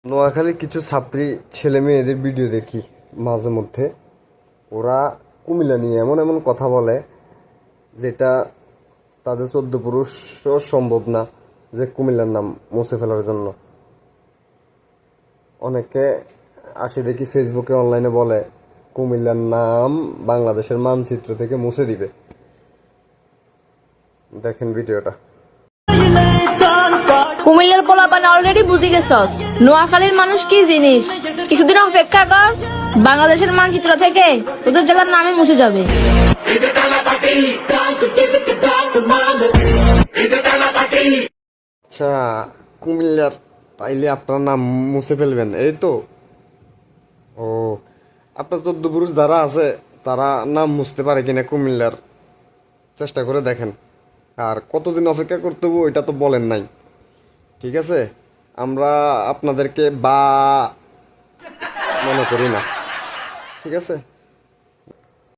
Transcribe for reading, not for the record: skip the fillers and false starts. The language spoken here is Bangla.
নোয়াখালীর কিছু ছাত্রী ছেলে মেয়েদের ভিডিও দেখি মাঝে মধ্যে। ওরা কুমিল্লা নিয়ে এমন এমন কথা বলে যেটা তাদের 14 পুরুষও সম্ভব না যে কুমিল্লার নাম মুছে ফেলার জন্য। অনেকে আসে দেখি ফেসবুকে অনলাইনে বলে কুমিল্লার নাম বাংলাদেশের মানচিত্র থেকে মুছে দিবে। দেখেন ভিডিওটা। কুমিল্লার পোলাপান অলরেডি বুঝে গেছস নোয়াখালীর মানুষ কি জিনিস। কিছুদিন অপেক্ষা কর, বাংলাদেশের মানচিত্র থেকে তোদের জেলার নামে মুছে যাবে। আচ্ছা, কুমিল্লার তাইলে আপনার নাম মুছে ফেলবেন এই তো? ও, আপনার 14 পুরুষ যারা আছে তারা নাম মুছতে পারে কিনা কুমিল্লার চেষ্টা করে দেখেন। আর কতদিন অপেক্ষা করতে হবে ওইটা তো বলেন নাই। ঠিক আছে, আমরা আপনাদেরকে বা মনে করি না। ঠিক আছে।